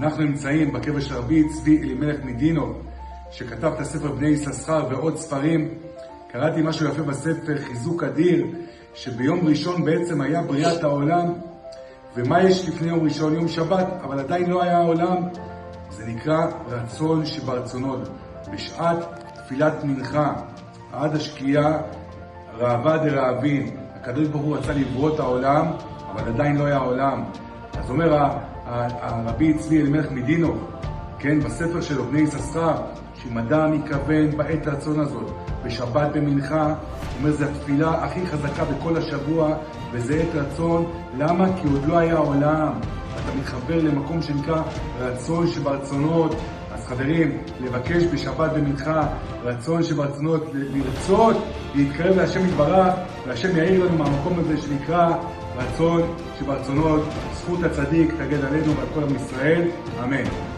אנחנו נמצאים בקבר של רבי צבי אלימלך מדינוב, שכתב את הספר בני יששכר ועוד ספרים. קראתי משהו יפה בספר, חיזוק אדיר, שביום ראשון בעצם היה בריאת העולם. ומה יש לפני יום ראשון? יום שבת, אבל עדיין לא היה העולם. זה נקרא רצון שברצונות. בשעת תפילת מנחה, עד השקיעה, ראווה דרעבין. הקדוש ברוך הוא רצה לברוא את העולם, אבל עדיין לא היה העולם. אז אומר הרבי צבי אלימלך מדינוב, כן, בספר שלו, בני יששכר, שאם אדם יכוון בעת רצון הזאת, בשבת במנחה, הוא אומר, זו התפילה הכי חזקה בכל השבוע, וזה עת רצון. למה? כי עוד לא היה העולם. אתה מתחבר למקום שנקרא רצון שברצונות. אז חברים, לבקש בשבת במנחה, רצון שברצונות, לרצות, להתקרב להשם יתברך, והשם יעיר לנו מהמקום הזה שנקרא רצון שברצונות. זכות הצדיק תגד עלינו ועל כל עם ישראל. אמן.